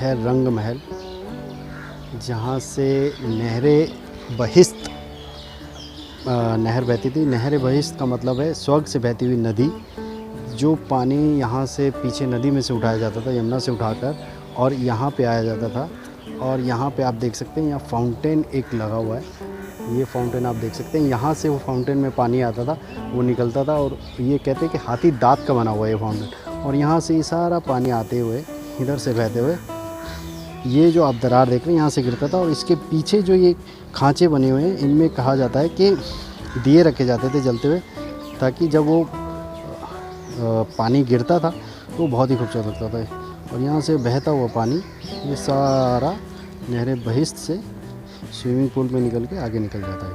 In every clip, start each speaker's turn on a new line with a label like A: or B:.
A: है रंग महल, जहाँ से नहर बहती थी। नहर बहिश्त का मतलब है स्वर्ग से बहती हुई नदी। जो पानी यहाँ से पीछे नदी में से उठाया जाता था, यमुना से उठाकर, और यहाँ पे आया जाता था। और यहाँ पे आप देख सकते हैं, यहाँ फाउंटेन एक लगा हुआ है। ये फाउंटेन आप देख सकते हैं, यहाँ से वो फाउंटेन में पानी आता था, वो निकलता था। और ये कहते हैं कि हाथी दांत का बना हुआ है ये फाउंटेन। और यहाँ से ये सारा पानी आते हुए इधर से बहते हुए, ये जो आप दरार देख रहे हैं, यहाँ से गिरता था। और इसके पीछे जो ये खांचे बने हुए हैं, इनमें कहा जाता है कि दिए रखे जाते थे जलते हुए, ताकि जब वो पानी गिरता था तो बहुत ही खूबसूरत लगता था। और यहाँ से बहता हुआ पानी ये सारा नहर बहिश्त से स्विमिंग पूल में निकल के आगे निकल जाता है।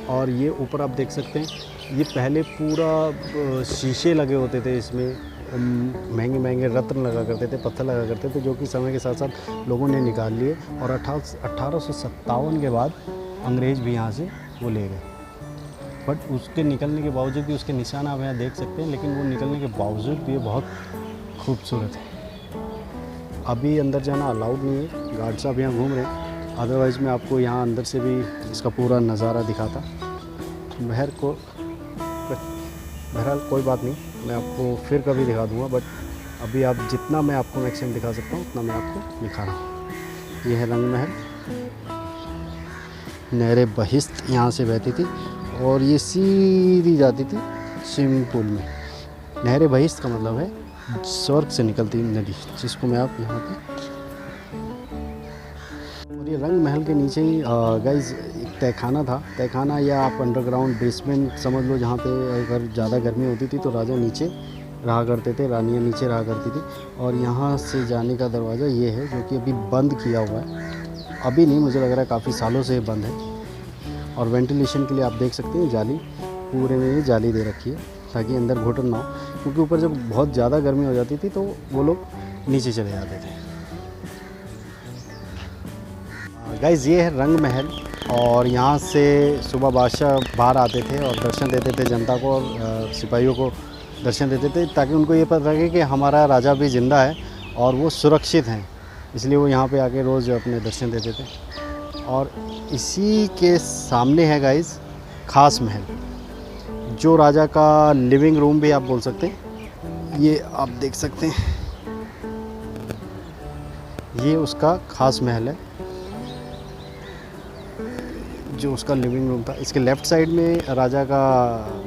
A: और ये ऊपर आप देख सकते हैं, ये पहले पूरा शीशे लगे होते थे, इसमें महंगे महंगे रत्न लगा करते थे, पत्थर लगा करते थे, जो कि समय के साथ साथ लोगों ने निकाल लिए। और 1857 के बाद अंग्रेज़ भी यहाँ से वो ले गए। बट उसके निकलने के बावजूद भी उसके निशान आप यहाँ देख सकते हैं, लेकिन वो निकलने के बावजूद भी ये बहुत खूबसूरत है। अभी अंदर जाना अलाउड नहीं है, गार्ड साहब यहाँ घूम रहे हैं, अदरवाइज़ मैं आपको यहाँ अंदर से भी इसका पूरा नज़ारा दिखाता। बहरहाल कोई बात नहीं, मैं आपको फिर कभी दिखा दूँगा। बट अभी आप जितना मैं आपको मैक्सिमम दिखा सकता हूँ उतना मैं आपको दिखा रहा हूँ। ये है रंग महल, नहर बहिश्त यहाँ से बहती थी और ये सीधी जाती थी स्विमिंग पूल में। नहर बहिश्त का मतलब है स्वर्ग से निकलती नदी, जिसको मैं आप यहाँ पे। और ये रंग महल के नीचे ही गाइस एक तहखाना था। तहखाना या आप अंडरग्राउंड बेसमेंट समझ लो, जहाँ पे अगर ज़्यादा गर्मी होती थी तो राजा नीचे रहा करते थे, रानियाँ नीचे रहा करती थी। और यहाँ से जाने का दरवाज़ा ये है, जो कि अभी बंद किया हुआ है। अभी नहीं, मुझे लग रहा है काफ़ी सालों से बंद है। और वेंटिलेशन के लिए आप देख सकते हैं जाली, पूरे में ही जाली दे रखी है ताकि अंदर घुटन ना हो, क्योंकि ऊपर जब बहुत ज़्यादा गर्मी हो जाती थी तो वो लोग नीचे चले जाते थे। गाइस ये है रंग महल, और यहाँ से सुबह बादशाह बाहर आते थे और दर्शन देते थे जनता को, और सिपाहियों को दर्शन देते थे, ताकि उनको ये पता लगे कि हमारा राजा भी ज़िंदा है और वो सुरक्षित हैं। इसलिए वो यहाँ पे आके रोज़ अपने दर्शन देते थे। और इसी के सामने है गाइस खास महल, जो राजा का लिविंग रूम भी आप बोल सकते हैं। ये आप देख सकते हैं, ये उसका खास महल है, जो उसका लिविंग रूम था। इसके लेफ़्ट साइड में राजा का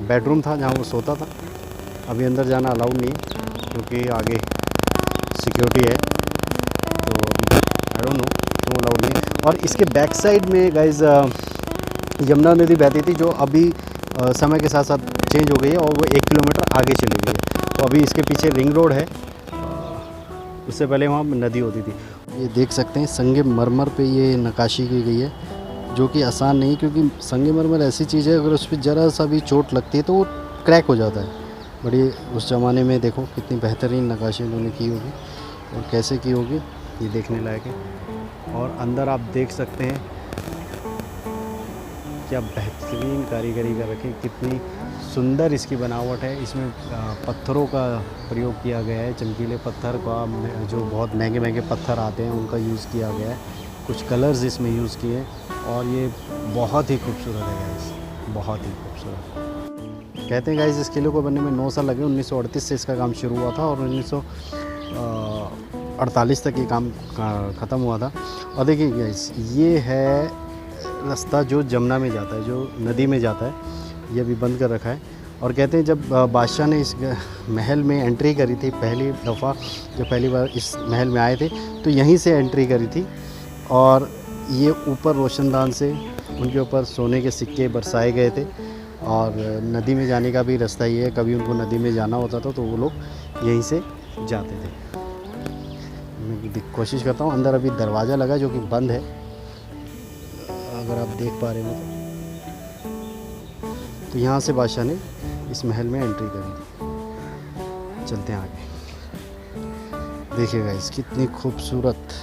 A: बेडरूम था, जहाँ वो सोता था। अभी अंदर जाना अलाउड नहीं है, क्योंकि आगे सिक्योरिटी है, तो आई डोंट नो क्यों अलाउड नहीं है। और इसके बैक साइड में गाइस यमुना नदी बहती थी, जो अभी समय के साथ साथ चेंज हो गई है, और वो 1 किलोमीटर आगे चली गई है। तो अभी इसके पीछे रिंग रोड है, उससे पहले वहाँ नदी होती थी। ये देख सकते हैं संगमरमर पे ये नक्काशी की गई है, जो कि आसान नहीं, क्योंकि संगमरमर ऐसी चीज़ है, अगर उस पर ज़रा सा भी चोट लगती है तो वो क्रैक हो जाता है। बड़ी उस ज़माने में देखो कितनी बेहतरीन नक्काशी उन्होंने की होगी और कैसे की होगी, ये देखने लायक है। और अंदर आप देख सकते हैं क्या बेहतरीन कारीगरी कर रखी, कितनी सुंदर इसकी बनावट है। इसमें पत्थरों का प्रयोग किया गया है, चमकीले पत्थर का, जो बहुत महंगे महंगे पत्थर आते हैं उनका यूज़ किया गया है। कुछ कलर्स इसमें यूज़ किए, और ये बहुत ही खूबसूरत है गाइस, बहुत ही खूबसूरत। कहते हैं गाइस इस किले को बनने में 9 साल लगे। 1938 से इसका काम शुरू हुआ था और 1948 तक ये काम ख़त्म हुआ था। और देखिए गाइस, ये है रास्ता जो जमुना में जाता है, जो नदी में जाता है, ये भी बंद कर रखा है। और कहते हैं जब बादशाह ने इस महल में एंट्री करी थी पहली दफ़ा, जब पहली बार इस महल में आए थे, तो यहीं से एंट्री करी थी। और ये ऊपर रोशनदान से उनके ऊपर सोने के सिक्के बरसाए गए थे। और नदी में जाने का भी रास्ता ये है, कभी उनको नदी में जाना होता था तो वो लोग यहीं से जाते थे। मैं कोशिश करता हूँ, अंदर अभी दरवाज़ा लगा जो कि बंद है, अगर आप देख पा रहे हो तो यहाँ से बादशाह ने इस महल में एंट्री करी। चलते हैं आगे, देखिएगा इस कितनी खूबसूरत।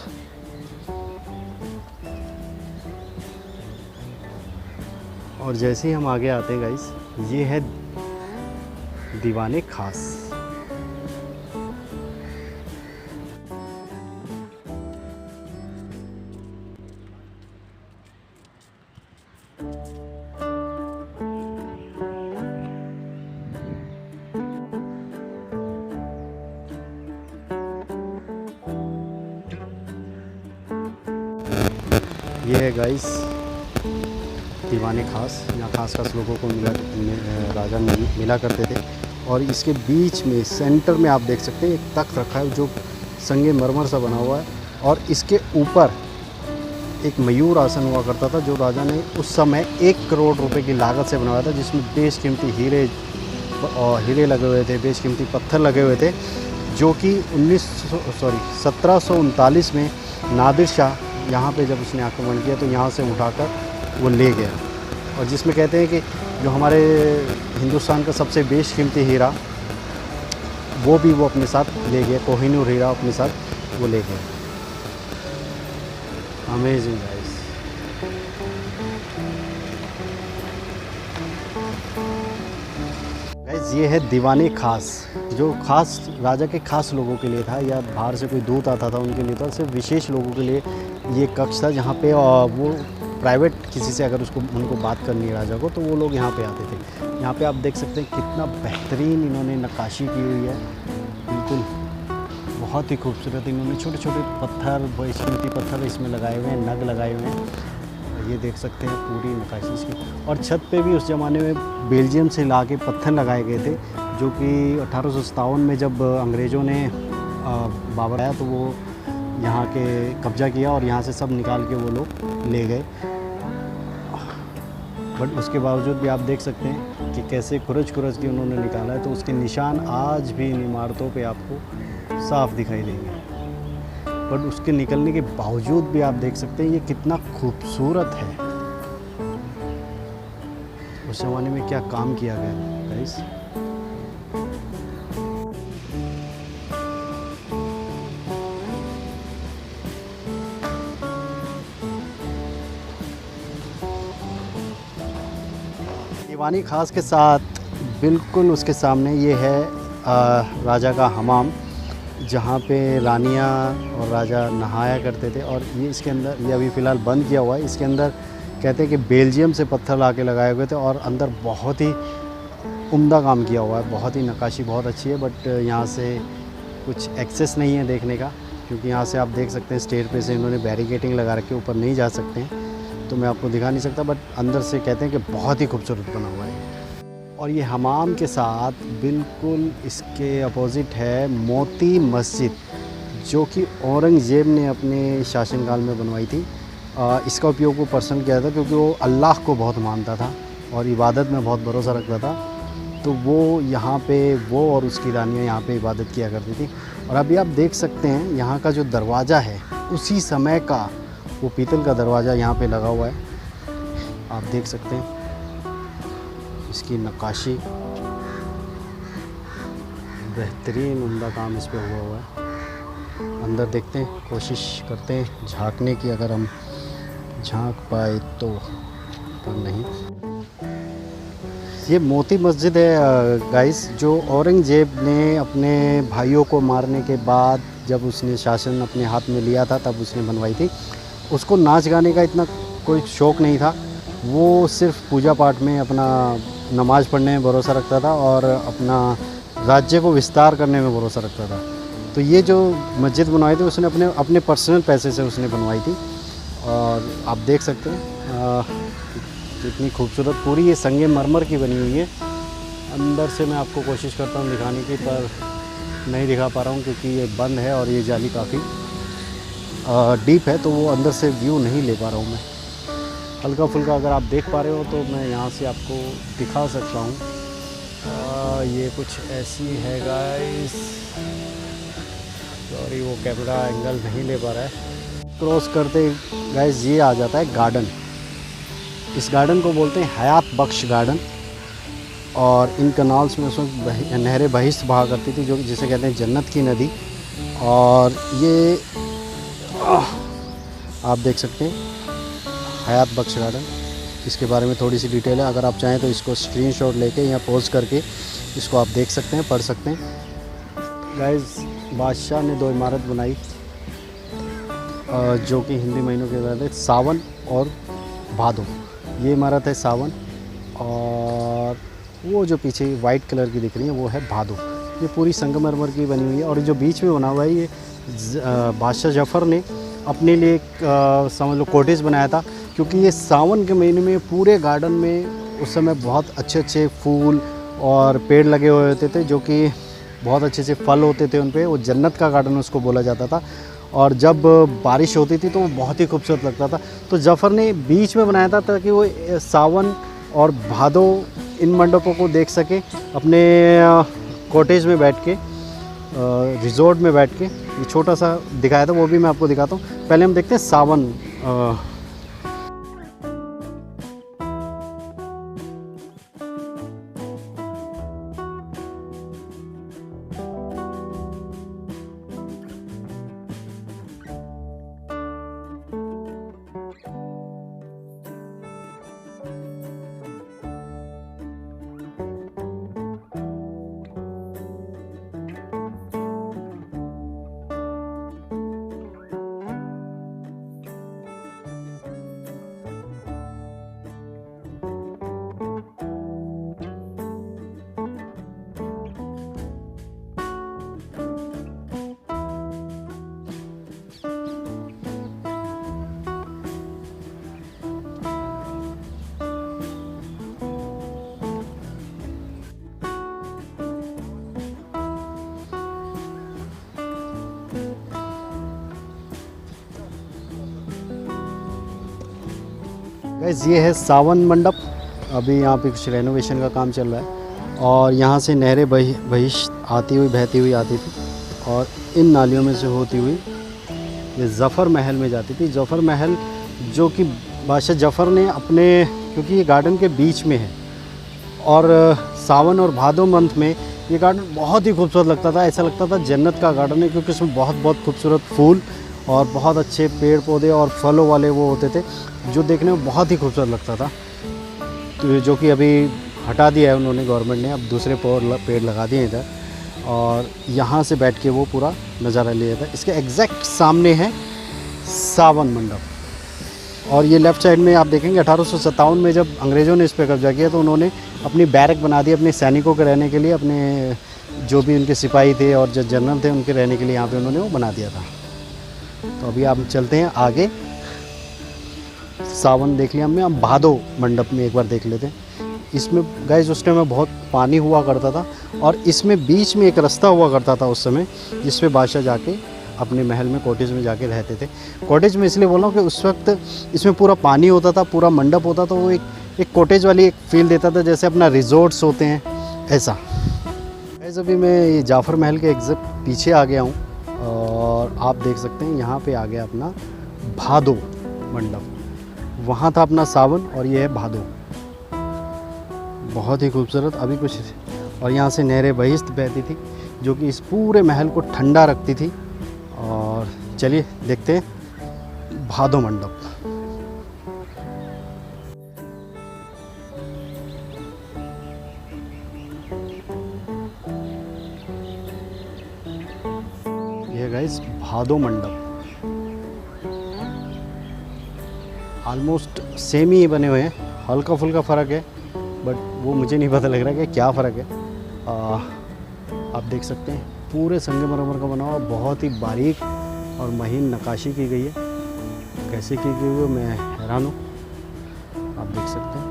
A: और जैसे ही हम आगे आते हैं गाइस, ये है दीवाने खास। ये है गाइस दीवाने खास। यहाँ खास लोगों को राजा मिला करते थे। और इसके बीच में सेंटर में आप देख सकते हैं एक तख्त रखा है जो संगे मरमर सा बना हुआ है, और इसके ऊपर एक मयूर आसन हुआ करता था जो राजा ने उस समय 1 करोड़ रुपए की लागत से बनवाया था, जिसमें बेशकीमती हीरे लगे हुए थे, बेशकीमती पत्थर लगे हुए थे, जो कि 1739 में नादिर शाह यहाँ पे जब उसने आक्रमण किया तो यहाँ से उठाकर वो ले गया। और जिसमें कहते हैं कि जो हमारे हिंदुस्तान का सबसे बेशकीमती हीरा वो भी वो अपने साथ ले गए, कोहिनूर हीरा अपने साथ वो ले गए। Amazing guys. गाइस ये है दीवाने खास, जो खास राजा के खास लोगों के लिए था, या बाहर से कोई दूत आता था उनके लिए था। सिर्फ विशेष लोगों के लिए ये कक्ष था जहाँ पे वो प्राइवेट किसी से अगर उनको बात करनी है राजा को, तो वो लोग यहाँ पे आते थे। यहाँ पे आप देख सकते हैं कितना बेहतरीन इन्होंने नक्काशी की हुई है, बिल्कुल बहुत ही खूबसूरत। इन्होंने छोटे छोटे पत्थर, बेशकीमती पत्थर इसमें लगाए हुए हैं, नग लगाए हुए हैं। ये देख सकते हैं पूरी नक्काशी इसकी। और छत पे भी उस ज़माने में बेल्जियम से ला के पत्थर लगाए गए थे, जो कि 1857 में जब अंग्रेज़ों ने बाबर आया तो वो यहाँ के कब्ज़ा किया और यहाँ से सब निकाल के वो लोग ले गए। बट उसके बावजूद भी आप देख सकते हैं कि कैसे खुरच के उन्होंने निकाला है, तो उसके निशान आज भी इन इमारतों पे आपको साफ दिखाई देंगे। बट उसके निकलने के बावजूद भी आप देख सकते हैं ये कितना खूबसूरत है। उस ज़माने में क्या काम किया गया गाइस। दीवानी खास के साथ बिल्कुल उसके सामने ये है राजा का हमाम, जहाँ पे रानियाँ और राजा नहाया करते थे। और ये इसके अंदर, ये अभी फ़िलहाल बंद किया हुआ है। इसके अंदर कहते हैं कि बेल्जियम से पत्थर ला के लगाए हुए थे, और अंदर बहुत ही उम्दा काम किया हुआ है, बहुत ही नक्काशी बहुत अच्छी है। बट यहाँ से कुछ एक्सेस नहीं है देखने का, क्योंकि यहाँ से आप देख सकते हैं स्टेज पे से इन्होंने बैरिकेटिंग लगा रखी है, ऊपर नहीं जा सकते हैं, तो मैं आपको दिखा नहीं सकता। बट अंदर से कहते हैं कि बहुत ही खूबसूरत बना हुआ है। और ये हमाम के साथ बिल्कुल इसके अपोज़िट है मोती मस्जिद, जो कि औरंगज़ेब ने अपने शासनकाल में बनवाई थी। इसका उपयोग वो पर्सन किया था क्योंकि वो अल्लाह को बहुत मानता था और इबादत में बहुत भरोसा रखता था। तो वो यहाँ पे वो और उसकी रानियाँ यहाँ पे इबादत किया करती थी। और अभी आप देख सकते हैं यहाँ का जो दरवाज़ा है उसी समय का वो पीतल का दरवाज़ा यहाँ पे लगा हुआ है, आप देख सकते हैं इसकी नक्काशी, बेहतरीन उम्दा काम इस पे हुआ है। अंदर देखते हैं, कोशिश करते हैं झांकने की, अगर हम झांक पाए तो, पर नहीं। ये मोती मस्जिद है गाइस, जो औरंगज़ेब ने अपने भाइयों को मारने के बाद जब उसने शासन अपने हाथ में लिया था तब उसने बनवाई थी। उसको नाच गाने का इतना कोई शौक़ नहीं था, वो सिर्फ पूजा पाठ में, अपना नमाज़ पढ़ने में भरोसा रखता था और अपना राज्य को विस्तार करने में भरोसा रखता था। तो ये जो मस्जिद बनवाई थी उसने अपने पर्सनल पैसे से उसने बनवाई थी। और आप देख सकते हैं कितनी खूबसूरत, पूरी ये संगे मरमर की बनी हुई है। अंदर से मैं आपको कोशिश करता हूँ दिखाने की, पर नहीं दिखा पा रहा हूँ क्योंकि ये बंद है और ये जाली काफ़ी डीप है, तो वो अंदर से व्यू नहीं ले पा रहा हूँ मैं। हल्का फुल्का अगर आप देख पा रहे हो तो मैं यहाँ से आपको दिखा सकता हूँ। ये कुछ ऐसी है गाइस, सॉरी वो कैमरा एंगल नहीं ले पा रहा है। क्रॉस करते गाइस ये आ जाता है गार्डन। इस गार्डन को बोलते हैं हयात बख्श गार्डन। और इन कनाल्स में उस वक्त नहरें बहिश्त बहा करती थी, जो जिसे कहते हैं जन्नत की नदी। और ये आप देख सकते हैं हयात बख्श गार्डन, इसके बारे में थोड़ी सी डिटेल है। अगर आप चाहें तो इसको स्क्रीनशॉट लेके या पोज करके इसको आप देख सकते हैं, पढ़ सकते हैं। गाइस बादशाह ने 2 इमारत बनाई जो कि हिंदी महीनों के बाद सावन और भादो, ये इमारत है सावन, और वो जो पीछे वाइट कलर की दिख रही है वो है भादो। ये पूरी संगमरमर की बनी हुई है, और जो बीच में बना हुआ है ये बादशाह जफ़र ने अपने लिए समझ लो कॉटेज बनाया था, क्योंकि ये सावन के महीने में पूरे गार्डन में उस समय बहुत अच्छे अच्छे फूल और पेड़ लगे हुए होते थे, जो कि बहुत अच्छे से फल होते थे उन पे। वो जन्नत का गार्डन उसको बोला जाता था, और जब बारिश होती थी तो वो बहुत ही खूबसूरत लगता था। तो जफ़र ने बीच में बनाया था ताकि वो सावन और भादो इन मंडपों को देख सके अपने कॉटेज में बैठ के, रिजॉर्ट में बैठ के। ये छोटा सा दिखाया था, वो भी मैं आपको दिखाता हूँ। पहले हम देखते हैं सावन। गाइस ये है सावन मंडप। अभी यहाँ पे कुछ रेनोवेशन का काम चल रहा है, और यहाँ से नहरें बहिश आती हुई बहती हुई आती थी, और इन नालियों में से होती हुई ये ज़फ़र महल में जाती थी। ज़फ़र महल जो कि बादशाह ज़फ़र ने अपने, क्योंकि ये गार्डन के बीच में है, और सावन और भादो मंथ में ये गार्डन बहुत ही खूबसूरत लगता था। ऐसा लगता था जन्नत का गार्डन है, क्योंकि इसमें बहुत खूबसूरत फूल और बहुत अच्छे पेड़ पौधे और फलों वाले वो होते थे, जो देखने में बहुत ही खूबसूरत लगता था। तो जो कि अभी हटा दिया है उन्होंने, गवर्नमेंट ने, अब दूसरे पेड़ लगा दिए इधर, और यहाँ से बैठ के वो पूरा नज़ारा लिया था। इसके एग्जैक्ट सामने है सावन मंडप, और ये लेफ़्ट साइड में आप देखेंगे 1857 में जब अंग्रेज़ों ने इस पर कब्जा किया तो उन्होंने अपनी बैरक बना दी अपने सैनिकों के रहने के लिए, अपने जो भी उनके सिपाही थे और जो जनरल थे उनके रहने के लिए यहाँ पे उन्होंने वो बना दिया था। तो अभी आप चलते हैं आगे। सावन देख लिया हमने, अब भादो मंडप में एक बार देख लेते हैं। इसमें गाइस उस टाइम में बहुत पानी हुआ करता था, और इसमें बीच में एक रास्ता हुआ करता था उस समय, जिस पे बादशाह जाके अपने महल में कॉटेज में जाके रहते थे। कॉटेज में इसलिए बोल रहा हूँ कि उस वक्त इसमें पूरा पानी होता था, पूरा मंडप होता था, वो एक कॉटेज वाली एक फील देता था, जैसे अपना रिजॉर्ट्स होते हैं ऐसा। गाइस अभी मैं ये जाफ़र महल के एग्जैक्ट पीछे आ गया हूँ, और आप देख सकते हैं यहाँ पे आ गया अपना भादो मंडप। वहाँ था अपना सावन, और ये है भादो। बहुत ही खूबसूरत अभी कुछ। और यहाँ से नहरें बहिश्त बहती थी, जो कि इस पूरे महल को ठंडा रखती थी। और चलिए देखते हैं भादो मंडप। ये गाइस भादो मंडप ऑलमोस्ट सेम ही बने हुए हैं, हल्का फुल्का फ़र्क है, बट वो मुझे नहीं पता लग रहा कि क्या फ़र्क है। आप देख सकते हैं पूरे संगमरमर का बना हुआ, बहुत ही बारीक और महीन नक्काशी की गई है। कैसे की गई है मैं हैरान हूँ, आप देख सकते हैं।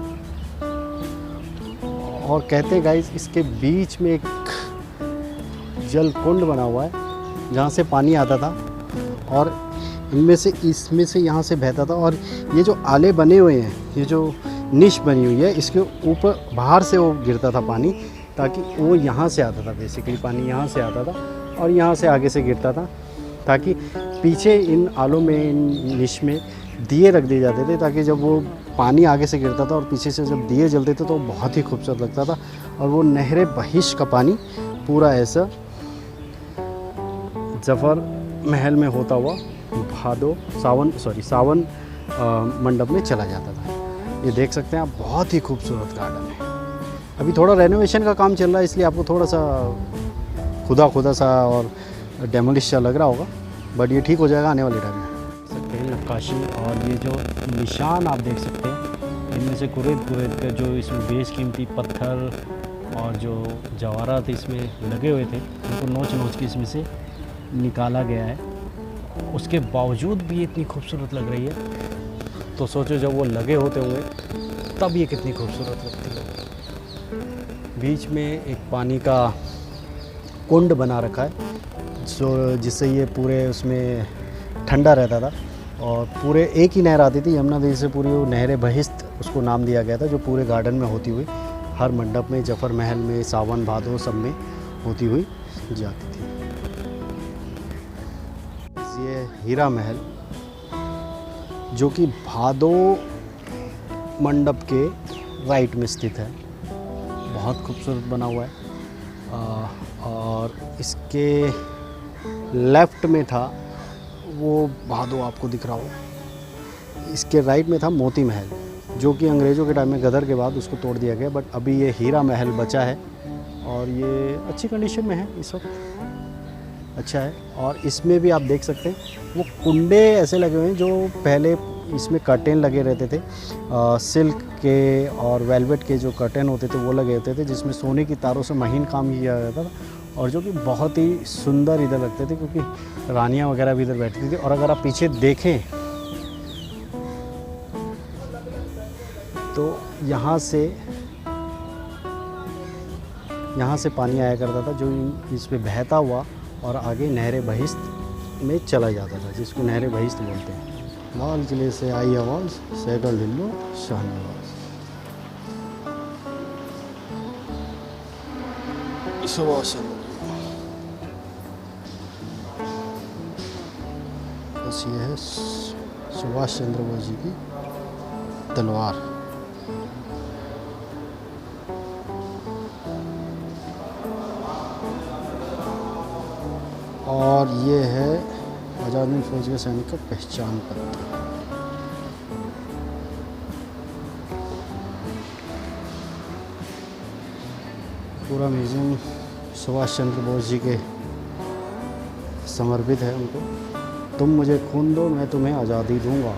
A: और कहते हैं गाइस इसके बीच में एक जल कुंड बना हुआ है, जहाँ से पानी आता था, और इसमें से यहाँ से बहता था। और ये जो आले बने हुए हैं, ये जो निश बनी हुई है, इसके ऊपर बाहर से वो गिरता था पानी, ताकि वो यहाँ से आता था। बेसिकली पानी यहाँ से आता था और यहाँ से आगे से गिरता था, ताकि पीछे इन आलों में, इन निश में दिए रख दिए जाते थे, ताकि जब वो पानी आगे से गिरता था और पीछे से जब दिए जलते थे तो बहुत ही खूबसूरत लगता था। और वो नहरे बहिश का पानी पूरा ऐसा ज़फ़र महल में होता हुआ सावन मंडप में चला जाता था। ये देख सकते हैं आप, बहुत ही खूबसूरत गार्डन है। अभी थोड़ा रेनोवेशन का काम चल रहा है, इसलिए आपको थोड़ा सा खुदा सा और डेमोलिश सा लग रहा होगा, बट ये ठीक हो जाएगा आने वाले टाइम में। देख सकते हैं नक्काशी, और ये जो निशान आप देख सकते हैं, इनमें से कुरेद कर जो इसमें बेशकीमती पत्थर और जो जवाहरात इसमें लगे हुए थे उनको नोच नोच के इसमें से निकाला गया है। उसके बावजूद भी इतनी खूबसूरत लग रही है, तो सोचो जब वो लगे होते हुए तब ये कितनी खूबसूरत लगती है। बीच में एक पानी का कुंड बना रखा है जो जिससे ये पूरे उसमें ठंडा रहता था, और पूरे एक ही नहर आती थी यमुना नदी से, पूरी वो नहर बहिश्त उसको नाम दिया गया था, जो पूरे गार्डन में होती हुई हर मंडप में, जफर महल में, सावन भादो सब में होती हुई जाती थी। ये हीरा महल जो कि भादो मंडप के राइट में स्थित है, बहुत खूबसूरत बना हुआ है। और इसके लेफ़्ट में था वो भादो आपको दिख रहा हो, इसके राइट में था मोती महल जो कि अंग्रेज़ों के टाइम में गदर के बाद उसको तोड़ दिया गया, बट अभी ये हीरा महल बचा है और ये अच्छी कंडीशन में है इस वक्त, अच्छा है। और इसमें भी आप देख सकते हैं वो कुंडे ऐसे लगे हुए हैं जो पहले इसमें कर्टेन लगे रहते थे, सिल्क के और वेलवेट के जो कर्टेन होते थे वो लगे होते थे, जिसमें सोने की तारों से महीन काम किया जाता था, और जो कि बहुत ही सुंदर इधर लगते थे क्योंकि रानियां वगैरह भी इधर बैठती थी। और अगर आप पीछे देखें तो यहाँ से पानी आया करता था जो इस पे बहता हुआ और आगे नहर बहिश्त में चला जाता था, जिसको नहर बहिश्त बोलते हैं। लाल किले से आई आवाज़, सैकल ढिल्लो शाहनवाज। सुभाष चंद्र, बस ये है सुभाष चंद्र बोस जी की तलवार। और ये है आज़ाद हिंद फौज के सैनिक का पहचान पत्र। पूरा म्यूज़ियम सुभाष चंद्र बोस जी के समर्पित है उनको। तुम मुझे खून दो, मैं तुम्हें आज़ादी दूंगा।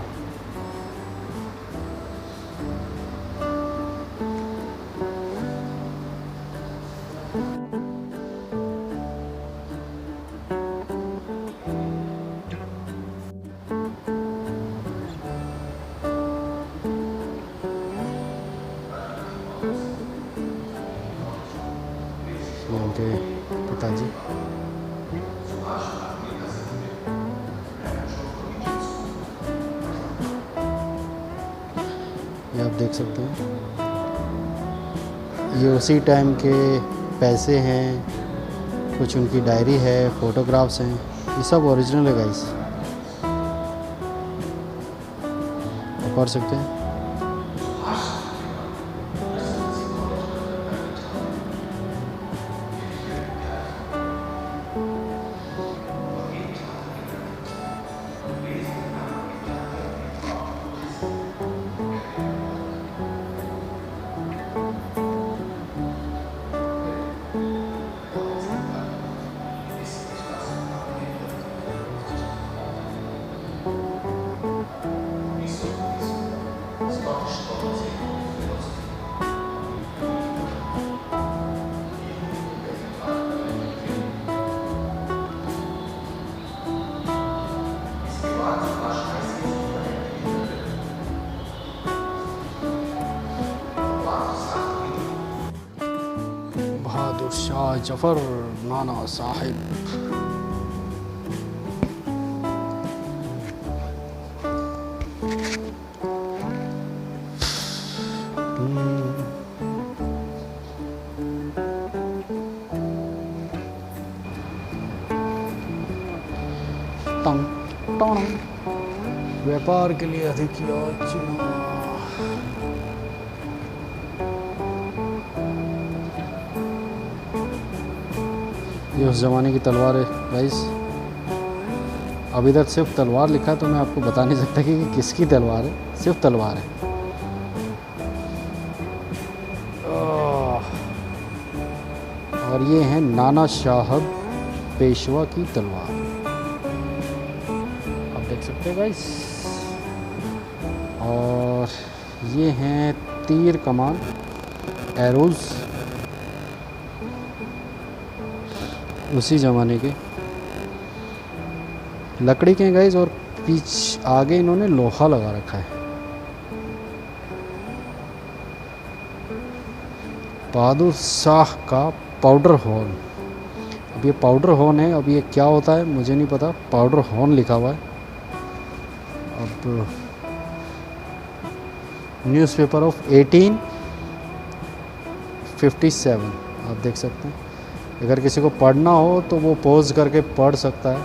A: उनके पिताजी ये आप देख सकते हैं, ये उसी टाइम के पैसे हैं, कुछ उनकी डायरी है, फोटोग्राफ्स हैं, ये सब ओरिजिनल है गाइस, आप पढ़ सकते हैं। बहादुर शाह जफर नाना साहिब। व्यापार के लिए अधिक योजना। ये उस ज़माने की तलवार है गाइस। अब इधर सिर्फ तलवार लिखा है तो मैं आपको बता नहीं सकता कि किसकी तलवार है, सिर्फ तलवार है। और ये है नाना साहब पेशवा की तलवार, आप देख सकते हैं गाइस। और ये हैं तीर कमान, एरोज, उसी ज़माने के लकड़ी के गाइस। और आगे इन्होंने लोहा लगा रखा है। बहादुर शाह का पाउडर हॉर्न। अब ये पाउडर हॉर्न है, अब ये क्या होता है मुझे नहीं पता। पाउडर हॉर्न लिखा हुआ है। अब न्यूज़पेपर ऑफ 1857 आप देख सकते हैं। अगर किसी को पढ़ना हो तो वो पॉज करके पढ़ सकता है।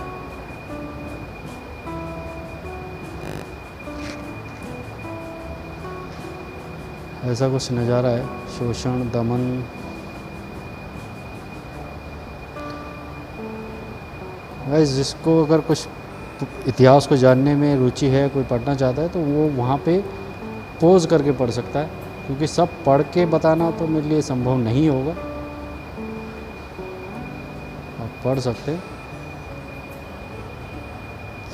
A: ऐसा कुछ नज़ारा है। शोषण, दमन, गाइस जिसको अगर कुछ इतिहास को जानने में रुचि है, कोई पढ़ना चाहता है तो वो वहाँ पे पॉज करके पढ़ सकता है, क्योंकि सब पढ़ के बताना तो मेरे लिए संभव नहीं होगा। आप पढ़ सकते हैं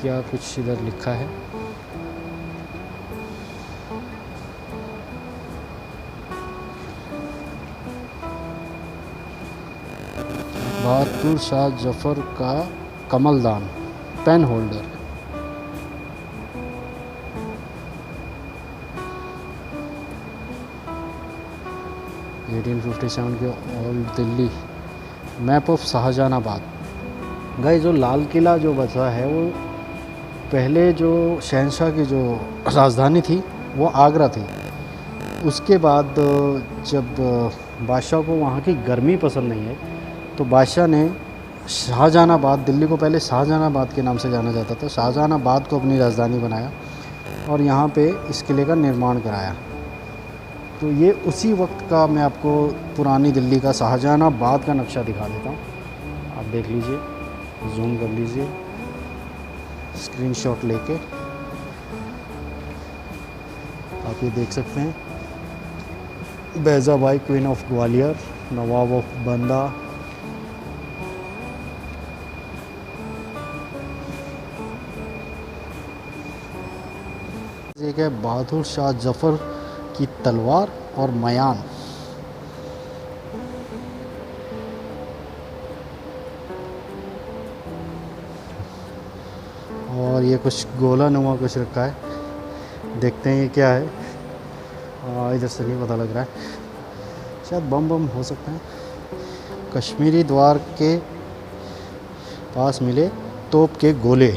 A: क्या कुछ इधर लिखा है। बहादुर शाह जफर का कमलदान, पेन होल्डर। – 1857 के old Delhi map of Shahjahanabad. Guys जो लाल किला जो बचा है वो पहले जो शहंशाह की जो राजधानी थी वो आगरा थी। उसके बाद जब बादशाह को वहाँ की गर्मी पसंद नहीं है तो बादशाह ने शाहजहानाबाद, दिल्ली को पहले शाहजहानाबाद के नाम से जाना जाता था, शाहजहानाबाद को अपनी राजधानी बनाया और यहाँ पे इस किले का निर्माण कराया। तो ये उसी वक्त का मैं आपको पुरानी दिल्ली का शाहजहानाबाद का नक्शा दिखा देता हूँ। आप देख लीजिए, जूम कर लीजिए स्क्रीनशॉट लेके। आप ये देख सकते हैं, Baijabai queen of Gwalior, Nawab of बंदा, एक है बहादुर शाह जफर की तलवार और मयान। और ये कुछ गोला नुमा कुछ रखा है, देखते हैं ये क्या है। इधर से नहीं पता लग रहा है, शायद बम हो सकते हैं। कश्मीरी द्वार के पास मिले तोप के गोले।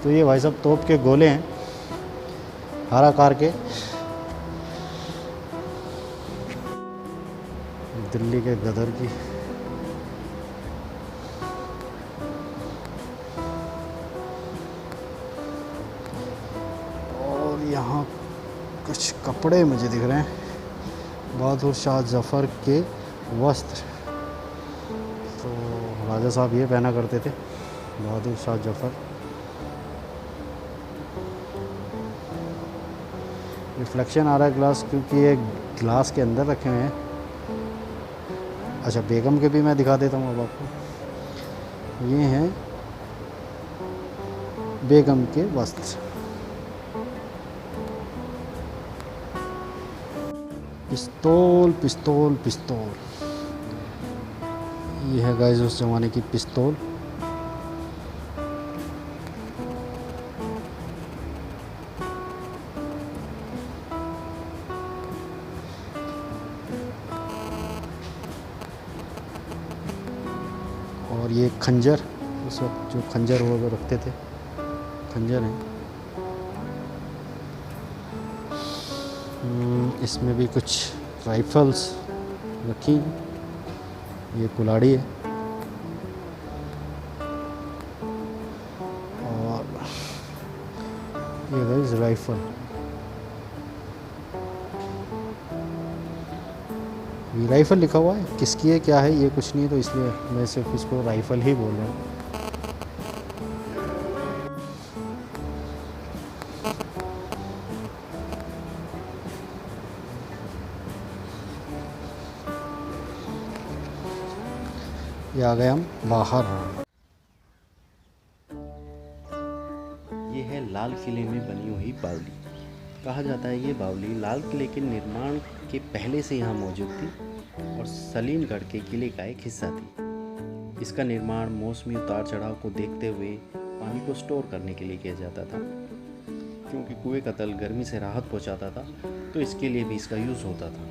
A: तो ये भाई साहब तोप के गोले हैं, हर आकार के। दिल्ली के गदर की और यहाँ कुछ कपड़े मुझे दिख रहे हैं, बहादुर शाह जफर के वस्त्र। तो राजा साहब ये पहना करते थे, बहादुर शाह जफर। रिफ्लेक्शन आ रहा है ग्लास, क्योंकि ये ग्लास के अंदर रखे हुए हैं। अच्छा, बेगम के भी मैं दिखा देता हूँ अब आपको। ये हैं बेगम के वस्त्र। पिस्तौल पिस्तौल पिस्तौल, ये है गाइस उस ज़माने की पिस्तौल। और ये खंजर, उस वक्त जो खंजर वो रखते थे, खंजर है। इसमें भी कुछ राइफल्स रखी, ये कुल्हाड़ी है। और ये गाइस राइफल, ये राइफल लिखा हुआ है, किसकी है क्या है ये कुछ नहीं है, तो इसलिए मैं सिर्फ इसको राइफल ही बोल रहा हूँ। ये आ गए हम बाहर।
B: ये है लाल किले में बनी हुई बावली।
A: कहा जाता है ये बावली लाल किले के निर्माण के पहले से यहाँ मौजूद थी और सलीमगढ़ के किले का एक हिस्सा थी। इसका निर्माण मौसमी उतार चढ़ाव को देखते हुए पानी को स्टोर करने के लिए किया जाता था, क्योंकि कुएं का तल गर्मी से राहत पहुंचाता था, तो इसके लिए भी इसका यूज़ होता था।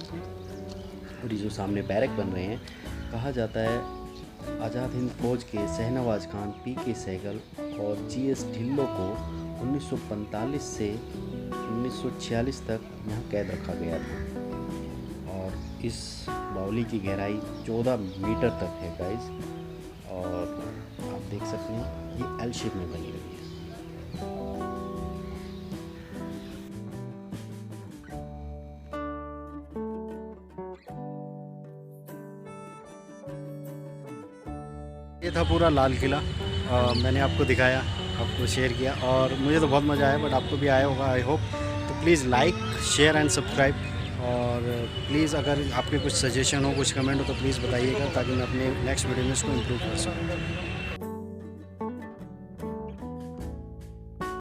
A: और ये जो सामने बैरक बन रहे हैं, कहा जाता है आज़ाद हिंद फौज के शहनवाज खान, पी.के. सहगल और जी.एस. ढिल्लों को 1945 से 1946 तक यहाँ कैद रखा गया था। और इस बावली की गहराई 14 मीटर तक है गाइस, और आप देख सकते हैं ये एल शेप में बनी हुई है। ये था पूरा लाल किला। मैंने आपको दिखाया, आपको शेयर किया, और मुझे तो बहुत मज़ा आया, बट आपको भी आया होगा आई होप। तो please like, share and subscribe, और प्लीज़ अगर आपके कुछ सजेशन हो, कुछ कमेंट हो तो प्लीज़ बताइएगा, ताकि मैं अपने नेक्स्ट वीडियो में इसको इम्प्रूव कर सकूँ।